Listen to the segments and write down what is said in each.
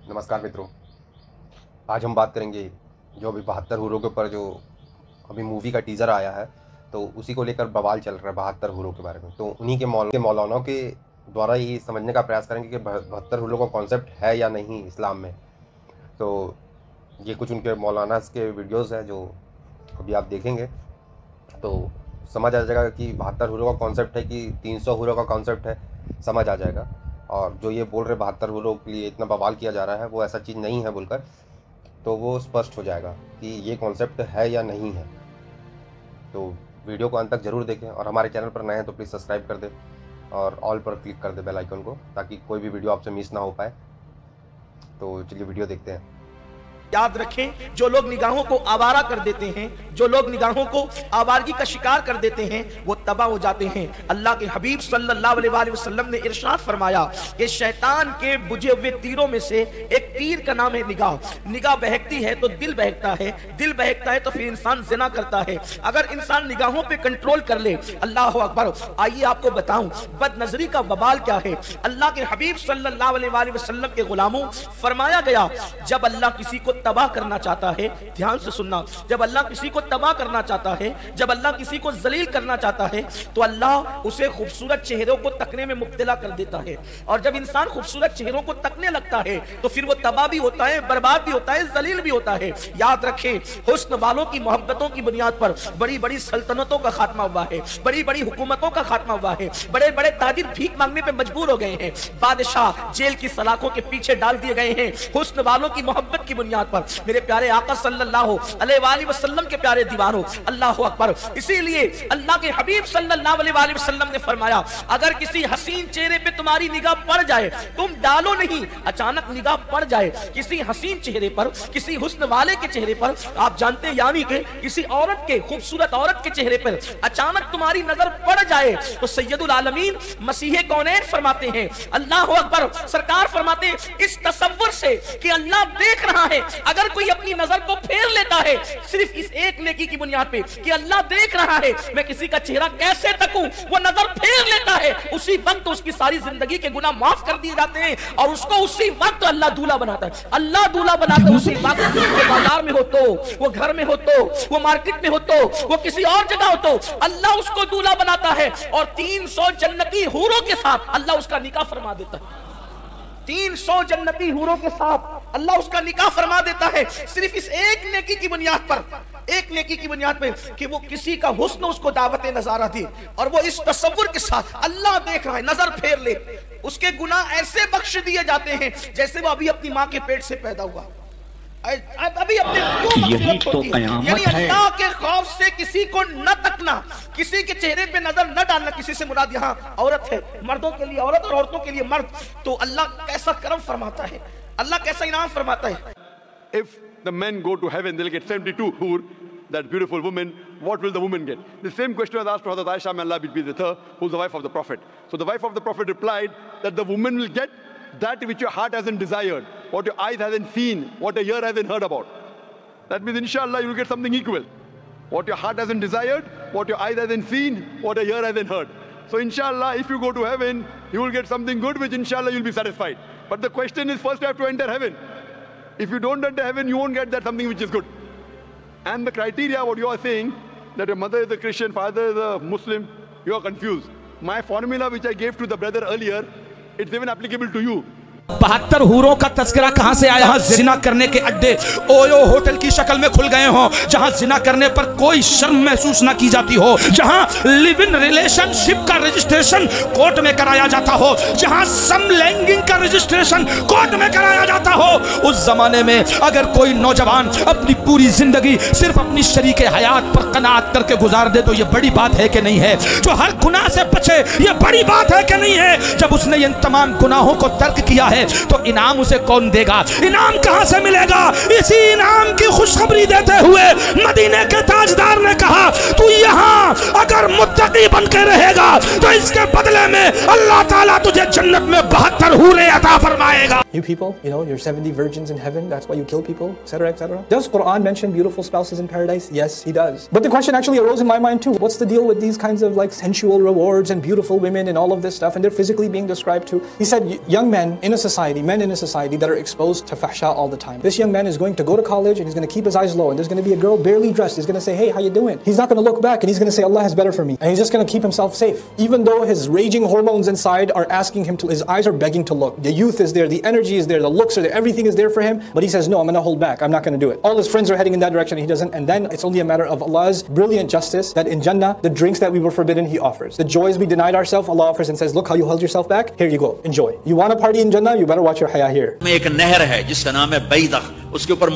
नमस्कार मित्रों, आज हम बात करेंगे जो अभी 72 हूरों के ऊपर जो अभी मूवी का टीज़र आया है, तो उसी को लेकर बवाल चल रहा है 72 हूरों के बारे में। तो उन्हीं के मौलानाओं के द्वारा ये समझने का प्रयास करेंगे कि 72 हूरों का कॉन्सेप्ट है या नहीं इस्लाम में। तो ये कुछ उनके मौलाना के वीडियोज़ हैं जो अभी आप देखेंगे तो समझ आ जाएगा कि 72 हूरों का कॉन्सेप्ट है कि 300 हूरों का कॉन्सेप्ट है, समझ आ जाएगा। और जो ये बोल रहे 72 हूरों के लिए इतना बवाल किया जा रहा है वो ऐसा चीज़ नहीं है बोलकर, तो वो स्पष्ट हो जाएगा कि ये कॉन्सेप्ट है या नहीं है। तो वीडियो को अंत तक ज़रूर देखें और हमारे चैनल पर नए हैं तो प्लीज़ सब्सक्राइब कर दें और ऑल पर क्लिक कर दें बेल आइकन को, ताकि कोई भी वीडियो आपसे मिस ना हो पाए। तो चलिए वीडियो देखते हैं। याद रखें, जो लोग निगाहों को आवारा कर देते हैं, जो लोग निगाहों को आवारगी का शिकार कर देते हैं, वो तबाह हो जाते हैं। अल्लाह के हबीब सल्लल्लाहु अलैहि वसल्लम ने इरशाद फरमाया कि शैतान के बुझे हुए तीरों में से एक तीर का नाम है निगाह। निगाह बहकती है तो दिल बहकता है, दिल बहकता है तो फिर इंसान जिना करता है। अगर इंसान निगाहों पे कंट्रोल कर ले, अल्लाह अकबर। आइए आपको बताऊं बदनजरी का वबाल क्या है। अल्लाह के हबीब सल्लल्लाहु अलैहि वसल्लम के गुलामों, फरमाया गया जब अल्लाह किसी को तबाह करना चाहता है, ध्यान से सुनना, जब अल्लाह किसी को तबाह करना चाहता है, जब अल्लाह किसी को जलील करना चाहता है, तो अल्लाह उसे खूबसूरत चेहरों को तकने में मुब्तला कर देता है। और जब इंसान खूबसूरत चेहरों को तकने लगता है तो फिर वो तबाह भी होता है, बर्बाद भी होता है, जलील भी होता है। याद रखें, हुस्न वालों की मोहब्बतों की बुनियाद पर बड़ी बड़ी सल्तनतों का खात्मा हुआ है, बड़ी बड़ी हुकूमतों का खात्मा हुआ है। बड़े बड़े ताजिर भीख मांगने पे मजबूर हो गए हैं, बादशाह जेल की सलाखों के पीछे डाल दिए गए हैं हुस्न वालों की मोहब्बत की बुनियाद पर। मेरे प्यारे आका सल्लल्लाहु अलैहि वसल्लम के प्यारे दीवानों, अल्लाह अकबर। इसीलिए अल्लाह के हबीब सल्लल्लाहु अलैहि वसल्लम ने फरमाया, अगर किसी हसीन चेहरे पे तुम्हारी निगाह पड़ जाए, तुम डालो नहीं, अचानक निगाह पड़ जाए किसी हसीन चेहरे पर, किसी हुस्न वाले के चेहरे पर, आप जानते हैं यानी कि किसी औरत के, खूबसूरत औरत के चेहरे पर अचानक तुम्हारी नजर पड़ जाए, तो सैयदुल आलमीन मसीह कौनैन फरमाते हैं, अल्लाह अकबर, सरकार फरमाते हैं, इस तसव्वुर से कि अल्लाह देख रहा है, अगर कोई अपनी नजर को फेर लेता है सिर्फ इस एक नेकी की बुनियाद पे कि अल्लाह देख रहा है, मैं किसी का चेहरा कैसे तकूं, वो नजर फेर लेता है, उसी वक्त उसकी सारी जिंदगी के गुनाह माफ कर दिए जाते हैं और उसको उसी वक्त अल्लाह दूल्हा बनाता है। अल्लाह दूल्हा बनाता है उसी वक्त, वो बाजार में हो तो, वो घर में हो तो, वो मार्केट में हो तो, वो किसी और जगह हो तो, अल्लाह उसको दूल्हा बनाता है और 300 जन्नती हूरों के साथ अल्लाह उसका निकाह फरमा देता है। 300 जन्नती हूरों के साथ अल्लाह उसका निकाह फरमा देता है, सिर्फ इस एक नेकी की बुनियाद पर, एक नेकी की बुनियाद पे कि वो किसी का हुस्न उसको दावत नजारा दे और वो इस तसव्वुर के साथ अल्लाह देख रहा है, नजर फेर ले, उसके गुनाह ऐसे बख्श दिए जाते हैं जैसे वो अभी अपनी माँ के पेट से पैदा हुआ, अभी अपने यही तो क़यामत यानी है। अल्लाह के खौफ से किसी को न तकना, किसी के चेहरे पे नजर न डालना। किसी से मुराद यहाँ औरत है, मर्दों के लिए औरत और औरतों के लिए मर्द। तो अल्लाह कैसा करम फरमाता है, अल्लाह कैसा इनाम फरमाता है। If the men go to heaven, they'll get 72 hur, that beautiful woman. What will the woman get? The same question was asked to Hazrat Aisha, may Allah be pleased with her, who's the wife of the Prophet. So the wife of the Prophet replied that the woman will get that which your heart hasn't desired, what your eyes hasn't seen, what your ear hasn't heard about. That means inshallah you will get something equal. What your heart hasn't desired, what your eyes hasn't seen, what your ear hasn't heard. So inshallah, if you go to heaven, you will get something good, which inshallah you'll be satisfied. But the question is, first you have to enter heaven. If you don't enter heaven, you won't get that something which is good. And the criteria, what you are saying, that your mother is a Christian, father is a Muslim, you are confused. My formula which I gave to the brother earlier, it's even applicable to you. 72 हूरों का तस्करा कहां से आया? जिना करने के अड्डे OYO hotel की शक्ल में खुल गए हों, जहां जिना करने पर कोई शर्म महसूस ना की जाती हो, जहां लिव इन रिलेशनशिप का रजिस्ट्रेशन कोर्ट में कराया जाता हो, जहां समलैंगिक का रजिस्ट्रेशन कोर्ट में कराया जाता हो। उस जमाने में अगर कोई नौजवान अपनी पूरी जिंदगी सिर्फ अपनी शरीके हयात पर कनात करके गुजार दे तो ये बड़ी बात है कि नहीं है? जो हर गुनाह से बचे, ये बड़ी बात है कि नहीं है? जब उसने इन तमाम गुनाहों को तर्क किया है तो इनाम उसे कौन देगा? इनाम कहां से मिलेगा? इसी इनाम की खुशखबरी देते हुए मदीने के ताजदार ने कहा, तू यहां अगर मुत्तकी बनकर रहेगा तो इसके बदले में अल्लाह ताला तुझे जन्नत में 72 हूरें अता फरमाएगा। You people, you know, you're 70 virgins in heaven, that's why you kill people, etc., etc. Does Quran mention beautiful spouses in paradise? Yes, he does. But the question actually arose in my mind too. What's the deal with these kinds of like sensual rewards and beautiful women and all of this stuff, and they're physically being described too? He said, young men, innocent society, men in a society that are exposed to fahsha all the time. This young man is going to go to college and he's going to keep his eyes low, and there's going to be a girl barely dressed. He's going to say, hey, how you doing? He's not going to look back and he's going to say, Allah has better for me. And he's just going to keep himself safe. Even though his raging hormones inside are asking him to, his eyes are begging to look. The youth is there, the energy is there, the looks are there, everything is there for him. But he says, no, I'm going to hold back. I'm not going to do it. All his friends are heading in that direction and he doesn't. And then it's only a matter of Allah's brilliant justice that in Jannah, the drinks that we were forbidden, He offers. The joys we denied ourselves, Allah offers and says, look how you held yourself back. Here you go. Enjoy. You want to party in Jannah? You better watch your haya here. میں ایک نہر ہے جس کا نام ہے بیدخ، اس کے اوپر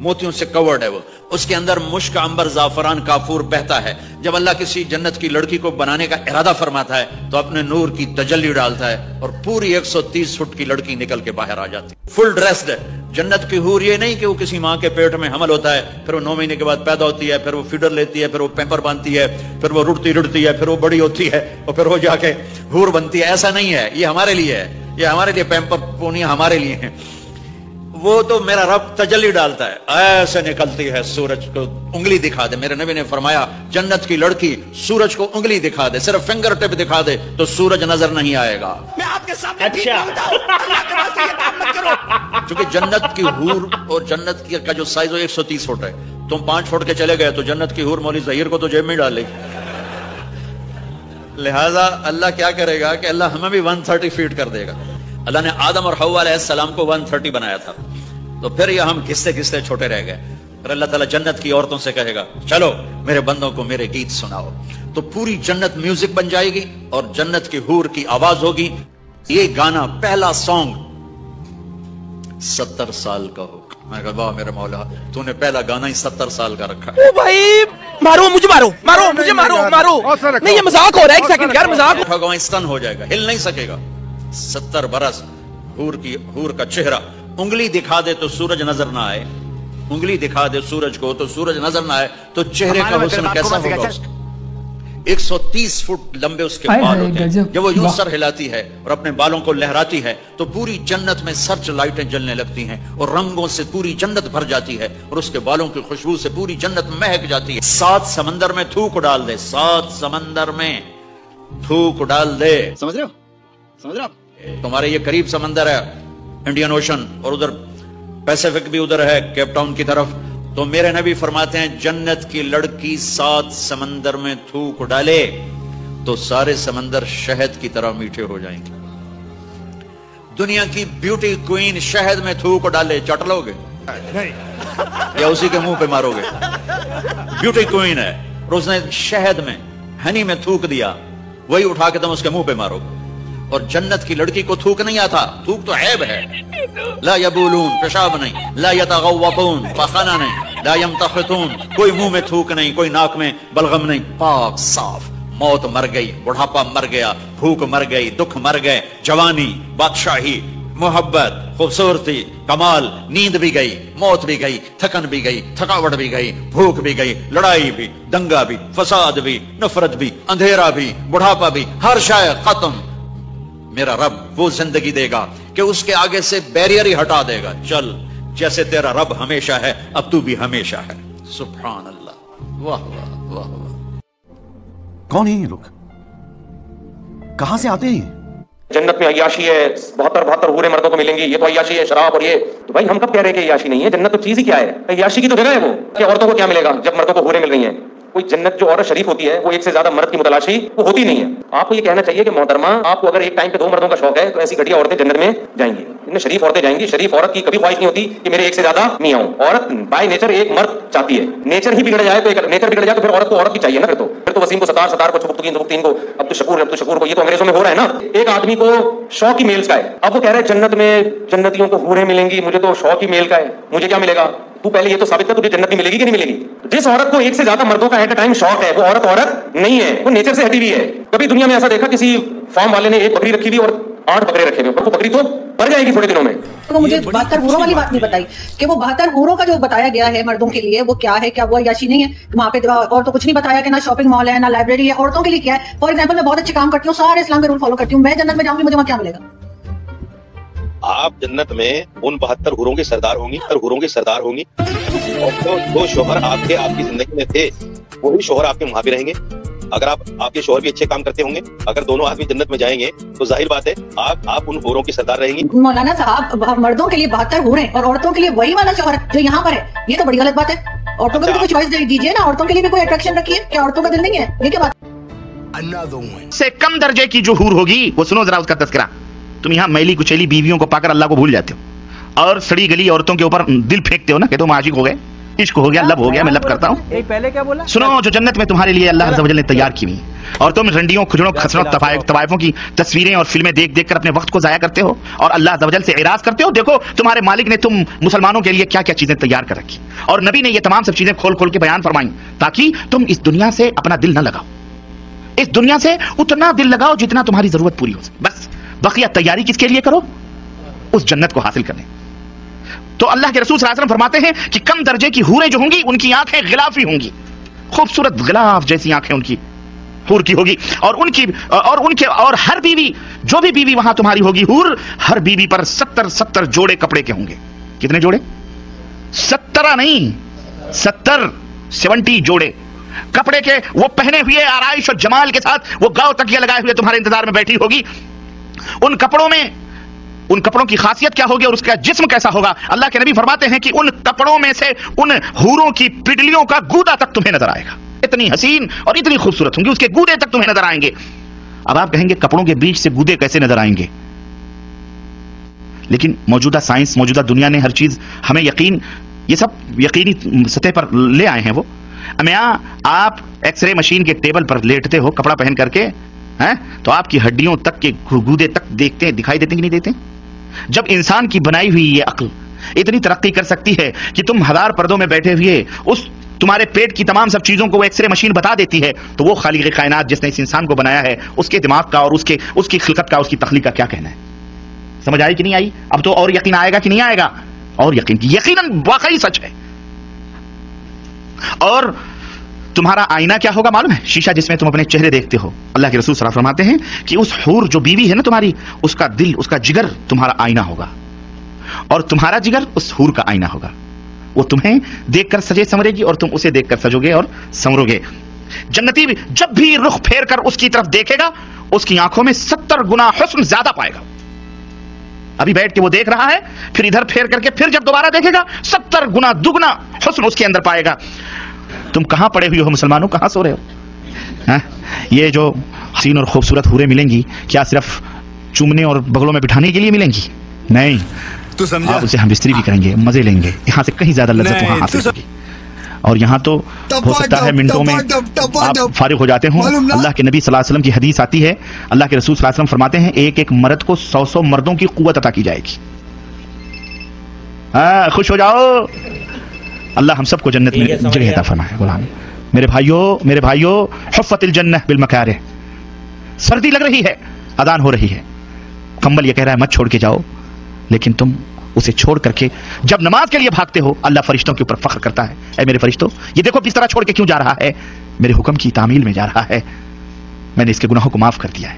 موتیوں سے کورڈ ہے وہ، اس کے اندر مشک، عنبر، زعفران، کافور بہتا ہے۔ جب اللہ کسی جنت کی لڑکی کو بنانے کا ارادہ فرماتا ہے تو اپنے نور کی تجلی ڈالتا ہے اور پوری 130 فٹ کی لڑکی نکل کے باہر آ جاتی ہے، فل ڈریسڈ ہے۔ جنت کی حور یہ نہیں کہ وہ کسی ماں کے پیٹ میں حمل ہوتا ہے، پھر وہ 9 مہینے کے بعد پیدا ہوتی ہے، پھر وہ فیڈر لیتی ہے، پھر وہ پیمپر باندھتی ہے، پھر وہ رڑتی ہے، پھر وہ بڑی ہوتی ہے اور پھر وہ جا کے حور بنتی ہے۔ ایسا نہیں ہے، یہ ہمارے لیے ہے، یہ ہمارے لیے پیمپر پونیاں ہمارے لیے ہیں۔ وہ تو میرا رب تجلی ڈالتا ہے، ایسے نکلتی ہے سورج کو انگلی دکھا دے۔ میرے نبی نے فرمایا جنت کی لڑکی سورج کو انگلی دکھا دے، صرف فنگر ٹپ دکھا دے تو سورج نظر نہیں آئے گا۔ میں آپ کے سامنے اللہ کے واسطے یہ کام مت کرو۔ چونکہ جنت کی حور اور جنت کا جو سائز ہے 130 فٹ ہے، تم 5 فٹ کے چلے گئے تو جنت کی حور مولوی ظہیر کو تو جیب میں ڈال لے گی۔ لہذا اللہ کیا کرے گا کہ اللہ ہمیں بھی 130 فیٹ کر دے گا۔ اللہ نے آدم اور حوا علیہ السلام کو 130 بنایا تھا، تو پھر یہ ہم گھستے گھستے چھوٹے رہ گئے۔ پھر اللہ تعالیٰ جنت کی عورتوں سے کہے گا چلو میرے بندوں کو میرے گیت سناؤ، تو پوری جنت میوزک بن جائے گی اور جنت کی حور کی آواز ہوگی۔ یہ گانا پہلا سانگ 70 سال کا ہو۔ میں کہا واہ میرے مولا، تو نے پہلا گانا ہی 70 سال کا رکھا ہے۔ او بھائی مارو مجھے، مارو نہیں، یہ مذاق ہو رہا ہے، ایک سیکنڈ یار، مذاق اٹھا گا اسٹن ہو جائے گا، ہل نہیں سکے گا۔ 70 برس حور کا چہرہ، انگلی دکھا دے تو سورج نظر نہ آئے، انگلی دکھا دے سورج کو تو سورج نظر نہ آئے، تو چہرے کا حسن کیسا ہوگا؟ 130 فٹ لمبے اس کے بال ہوتے ہیں۔ جب وہ یوں سر ہلاتی ہے اور اپنے بالوں کو لہراتی ہے تو پوری جنت میں سرچ لائٹیں جلنے لگتی ہیں اور رنگوں سے پوری جنت بھر جاتی ہے اور اس کے بالوں کی خوشبو سے پوری جنت مہک جاتی ہے۔ 7 سمندر میں تھوک ڈال دے، 7 سمندر میں تھوک ڈال دے، سمجھ رہے ہو؟ تمہارے یہ قریب سمندر ہے انڈین اوشن، اور ادھر پیسیفک بھی ادھر ہے کیپ ٹاؤن کی طرف، تو میرے نبی فرماتے ہیں جنت کی لڑکی 7 سمندر میں تھوک ڈالے تو سارے سمندر شہد کی طرح میٹھے ہو جائیں گے۔ دنیا کی بیوٹی کوئین شہد میں تھوک ڈالے، چٹ لو گے یا اسی کے منہ پہ مارو گے؟ بیوٹی کوئین ہے اور اس نے شہد میں ہنی میں تھوک دیا، وہی اٹھا کے تم اس کے منہ پہ مارو گے۔ اور جنت کی لڑکی کو تھوک نہیں آتا، تھوک تو عیب ہے۔ لا یبولون، پیشاب نہیں، لا یتغوطون، پاخانہ نہیں، لا یمتخطون، کوئی منہ میں تھوک نہیں، کوئی ناک میں بلغم نہیں، پاک صاف۔ موت مر گئی، بڑھاپا مر گیا، بھوک مر گئی، دکھ مر گئے، جوانی، بادشاہی، محبت، خوبصورتی، کمال، نیند بھی گئی، موت بھی گئی، تھکن بھی گئی، تھکاوٹ بھی گئی، بھوک بھی گئی، لڑائی بھی، دنگا بھی، فساد بھی، نفرت بھی، اندھیرا بھی، بڑھاپا بھی، ہر شے ختم۔ میرا رب وہ زندگی دے گا کہ اس کے آگے سے بیریئر ہی ہٹا دے گا، چل جیسے تیرا رب ہمیشہ ہے اب تو بھی ہمیشہ ہے۔ سبحان اللہ، واہ واہ واہ واہ۔ کون ہیں یہ لوگ؟ کہاں سے آتے ہیں؟ جنت میں عیاشی ہے، 72 حوریں مردوں کو ملیں گی، یہ تو عیاشی ہے، شراب اور یہ تو بھائی ہم کب کہہ رہے ہیں کہ عیاشی نہیں ہے؟ جنت تو چیز ہی کیا ہے؟ عیاشی کی تو جگہ ہے وہ کہ عورتوں کو کیا ملے گا جب مردوں کو حوریں مل رہی ہیں؟ کوئی جنت جو عورت شریف ہوتی ہے وہ ایک سے زیادہ مرد کی متلاشی وہ ہوتی نہیں ہے۔ آپ کو یہ کہنا چاہیے کہ محترمہ آپ کو اگر ایک ٹائم پہ 2 مردوں کا شوق ہے تو ایسی گھٹیا عورتیں جنت میں جائیں گی، ان شریف عورتیں جائیں گی۔ شریف عورت کی کبھی خواہش نہیں ہوتی کہ میرے ایک سے زیادہ میاں ہوں۔ عورت بائی نیچر ایک مرد چاہتی ہے، نیچر ہی بگڑ جائے تو نیچر بگڑ جائے تو پھر عورت کو عورت بھی چاہیے نا، پھر تو وسیم کو ستار کو چبکتین کو عبدالشکور کو، یہ تو انگریزوں میں ہو رہا ہے نا۔ ایک آدمی کو شوق ہی میلز کا ہے، اب وہ کہہ رہے ہیں جنت میں جنتیوں کو حوریں ملیں گی، مجھے تو شوق ہی میل کا ہے، مجھے کیا ملے گا؟ تو پہلے یہ تو ثابت کر تجھے جنت بھی ملے گی کہ نہیں ملے گی؟ جس عورت کو ایک سے زیادہ مردوں کا ایٹ اے ٹائم شوق ہے وہ عورت نہیں ہے، وہ نیچر سے ہٹی ہوئی ہے۔ کبھی دنیا میں ایسا دیکھا کسی فارم والے نے ایک بکری رکھی ہوئی اور 8 بکرے رکھے ہوئے، وہ بکری تو بڑھ جائے گی تھوڑے دنوں میں۔ وہ مجھے 72 حوروں والی بات نہیں بتائی کہ وہ 72 حوروں کا جو بتایا گیا ہے مردوں کے لیے وہ کیا ہے، کیا وہ عیاشی نہیں ہے؟ وہاں پہ اور تو کچھ نہیں بتایا کہ نہ شاپنگ مال ہے نہ لائبریری ہے، عورتوں کے لیے کیا ہے؟ فار ایگزامپل میں بہت اچھے کام کرتی ہوں، سارے اسلام کے رول فالو کرتی ہوں، میں جنت میں جاؤں گی مجھے وہاں کیا ملے گا؟ آپ جنت میں ان 72 حوروں کے سردار ہوں گی اور جو شوہر آپ کی زندگی میں تھے وہی شوہر آپ کے وہاں بھی رہیں گے، अगर आपके शौहर भी अच्छे काम करते होंगे, अगर दोनों आदमी जन्नत में जाएंगे तो जाहिर बात है आप उन हूरों की सरदार रहेंगी। मौलाना साहब, मर्दों के लिए 72 हूर हैं और औरतों के लिए वही वाला शौहर जो यहाँ पर है, ये तो बड़ी गलत बात है। औरतों को भी कोई चॉइस दीजिए ना, औरतों के लिए भी कोई अट्रैक्शन रखिए। क्या औरतों का दिल नहीं है? ये क्या बात? से कम दर्जे की जो हूर होगी, वो सुनो जरा उसका तस्करा। तुम यहाँ मैली कुचैली बीवियों को पाकर अल्लाह को भूल जाते हो और सड़ी गली औरतों के ऊपर दिल फेंकते हो ना कि तुम आशिक हो गए, इश्क हो गया, लब हो गया, मैं लब करता हूँ। पहले क्या बोला? सुनो, जो जन्नत में तुम्हारे लिए अल्लाह अज़्ज़ व जल ने तैयार की हुई और तुम रंडियों, खुजड़ों, खसरों, तवाइफों की तस्वीरें और फिल्में देख देख कर अपने वक्त को जाया करते हो और अल्लाह अज़्ज़ व जल से इराज़ करते हो। देखो तुम्हारे मालिक ने तुम मुसलमानों के लिए क्या क्या चीजें तैयार कर रखी और नबी ने ये तमाम सब चीजें खोल खोल के बयान फरमाई ताकि तुम इस दुनिया से अपना दिल न लगाओ, इस दुनिया से उतना दिल लगाओ जितना तुम्हारी जरूरत पूरी हो सके। बस बकिया तैयारी किसके लिए करो? उस जन्नत को हासिल करने। तो अल्लाह के रसूल सल्लल्लाहु अलैहि वसल्लम फरमाते हैं कि कम दर्जे की हूरें जो होंगी उनकी आंखें गिलाफी होंगी, खूबसूरत गिलाफ जैसी आंखें उनकी हूर की होगी और हर बीवी, जो भी बीवी वहां तुम्हारी होगी हूर, हर बीवी पर 70 जोड़े कपड़े के होंगे। कितने जोड़े? 70 नहीं, 70 जोड़े कपड़े के, वो पहने हुए आराइश और जमाल के साथ वो गांव तकिया लगाए हुए तुम्हारे इंतजार में बैठी होगी। उन कपड़ों की खासियत क्या होगी और उसका जिस्म कैसा होगा? अल्लाह के नबी फरमाते हैं कि उन कपड़ों में से उन हूरों की पिडलियों का गूदा तक तुम्हें नजर आएगा। इतनी हसीन और इतनी खूबसूरत होंगी, उसके गूदे तक तुम्हें नजर आएंगे। अब आप कहेंगे कपड़ों के बीच से गूदे कैसे नजर आएंगे? लेकिन मौजूदा साइंस, मौजूदा दुनिया ने हर चीज हमें ये सब यकीनी सतह पर ले आए हैं। वो आप एक्सरे मशीन के टेबल पर लेटते हो कपड़ा पहन करके, हैं, तो आपकी हड्डियों तक के गूदे तक दिखाई देते कि नहीं देते? जब इंसान की बनाई हुई ये अक्ल इतनी तरक्की कर सकती है कि तुम 1000 पर्दों में बैठे हुए उस तुम्हारे पेट की तमाम सब चीजों को वो एक्सरे मशीन बता देती है, तो वो खालिक कायनात जिसने इस इंसान को बनाया है उसके दिमाग का और उसकी खिलकत का, उसकी तख्लीक का क्या कहना है? समझ आई कि नहीं आई? अब तो और यकीन आएगा कि नहीं आएगा? और यकीनन वाकई सच है। और तुम्हारा आईना क्या होगा मालूम है? शीशा जिसमें तुम अपने चेहरे देखते हो। अल्लाह के रसूल सल्लल्लाहु अलैहि वसल्लम फरमाते हैं कि उस हूर जो बीवी है ना तुम्हारी, उसका दिल, उसका जिगर तुम्हारा आईना होगा और तुम्हारा जिगर उस हूर का आईना होगा। वो तुम्हें देखकर सजे संवरेगी और तुम उसे देखकर सजोगे और संवरोगे। जन्नती भी जब भी रुख फेर कर उसकी तरफ देखेगा, उसकी आंखों में 70 गुना हुस्न ज्यादा पाएगा। अभी बैठ के वो देख रहा है, फिर इधर फेर करके फिर जब दोबारा देखेगा 70 गुना दुगना हुस्न उसके अंदर पाएगा। तुम कहां पड़े हुए हो मुसलमानों, कहां सो रहे हो? हाँ? ये जो हसीन और खूबसूरत हूरें मिलेंगी, क्या सिर्फ चूमने और बगलों में बिठाने के लिए मिलेंगी? नहीं, तू समझा? आप उसे हम बिस्तरी भी करेंगे, मजे लेंगे, यहाँ से कहीं ज्यादा लज्जत वहां हासिल होगी। और यहाँ तो हो सकता है मिनटों में आप फारिग हो जाते हो। अल्लाह के नबी सल्लल्लाहु अलैहि वसल्लम की हदीस आती है, अल्लाह के रसूल सल्लल्लाहु अलैहि वसल्लम फरमाते हैं एक एक मर्द को 100 मर्दों की कुव्वत अता की जाएगी। खुश हो जाओ, अल्लाह हम सबको जन्नत में जगह अता फरमाए। मेरे भाइयों हुफ़्फ़तिल जन्नह बिल मकारिह। सर्दी लग रही है, अजान हो रही है, कंबल ये कह रहा है मत छोड़ के जाओ, लेकिन तुम उसे छोड़ करके जब नमाज के लिए भागते हो, अल्लाह फरिश्तों के ऊपर फख्र करता है, ऐ मेरे फरिश्तों, ये देखो बिस्तरा छोड़ के क्यों जा रहा है? मेरे हुक्म की तामील में जा रहा है, मैंने इसके गुनाहों को माफ कर दिया है।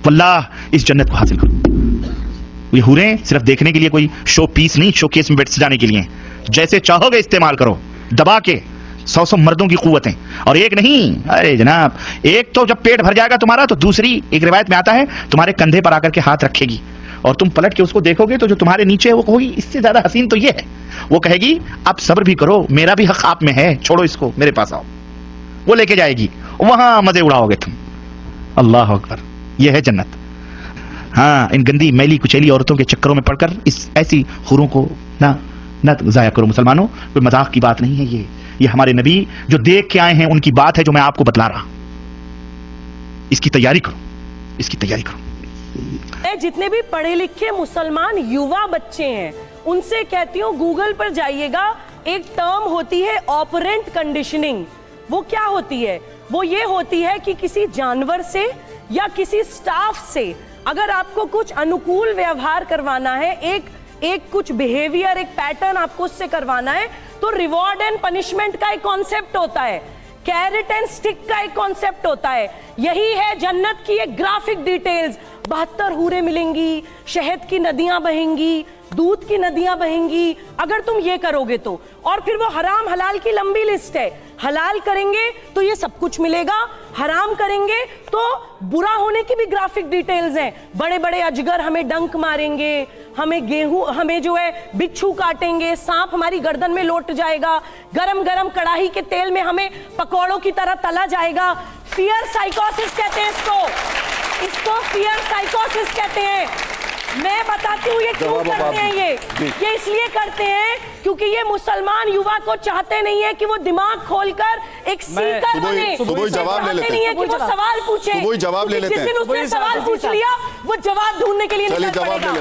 वल्लाह इस जन्नत को हासिल करो। ये हूरें सिर्फ देखने के लिए कोई शो पीस नहीं, शो केस में बैठ जाने के लिए, जैसे चाहोगे इस्तेमाल करो, दबा के 100 मर्दों की कुव्वतें। और एक नहीं, अरे जनाब, एक तो जब पेट भर जाएगा तुम्हारा तो दूसरी एक रिवायत में आता है तुम्हारे कंधे पर आकर के हाथ रखेगी और तुम पलट के उसको देखोगे तो जो तुम्हारे नीचे है वो कहोगी इससे ज्यादा हसीन तो ये है। वो कहेगी आप सब्र भी करो, मेरा भी हक आप में है, छोड़ो इसको, मेरे पास आओ। वो लेके जाएगी, वहां मजे उड़ाओगे तुम। अल्लाह अकबर, ये है जन्नत। हाँ, इन गंदी मैली कुचैली औरतों के चक्करों में पड़कर इस ऐसी हुरों को ना जाया करो मुसलमानों। कोई मजाक की बात नहीं है ये हमारे नबी जो देख के आए हैं उनकी बात है जो मैं आपको बतला रहा। इसकी तैयारी करो, इसकी तैयारी करो। जितने भी पढ़े लिखे मुसलमान युवा बच्चे हैं उनसे कहती हूँ गूगल पर जाइएगा, एक टर्म होती है ऑपरेंट कंडीशनिंग। वो क्या होती है? वो ये होती है कि किसी जानवर से या किसी स्टाफ से अगर आपको कुछ अनुकूल व्यवहार करवाना है, एक कुछ बिहेवियर, एक पैटर्न आपको उससे करवाना है, तो रिवॉर्ड एंड पनिशमेंट का एक कॉन्सेप्ट होता है, कैरेट एंड स्टिक का एक कॉन्सेप्ट होता है। यही है जन्नत की एक ग्राफिक डिटेल्स। 72 हूरें मिलेंगी, शहद की नदियां बहेंगी, दूध की नदियां बहेंगी अगर तुम ये करोगे तो। और फिर वो हराम हलाल की लंबी लिस्ट है, हलाल करेंगे तो ये सब कुछ मिलेगा, हराम करेंगे तो बुरा होने की भी ग्राफिक डिटेल्स हैं। बड़े बड़े अजगर हमें डंक मारेंगे, हमें गेहूं, हमें जो है बिच्छू काटेंगे, सांप हमारी गर्दन में लौट जाएगा, गरम गरम कढ़ाई के तेल में हमें पकौड़ों की तरह तला जाएगा। फियर साइकोसिस कहते हैं इसको फियर साइकोसिस कहते हैं। मैं बताती हूँ ये क्यों करते हैं। ये इसलिए करते हैं क्योंकि ये मुसलमान युवा को चाहते नहीं है कि वो दिमाग खोलकर एक सीकर बने, चाहते नहीं है कि वो सवाल पूछे। जवाब ले लेते हैं। जिस दिन उसने सवाल पूछ लिया वो जवाब ढूंढने के लिए निकल पड़ेगा।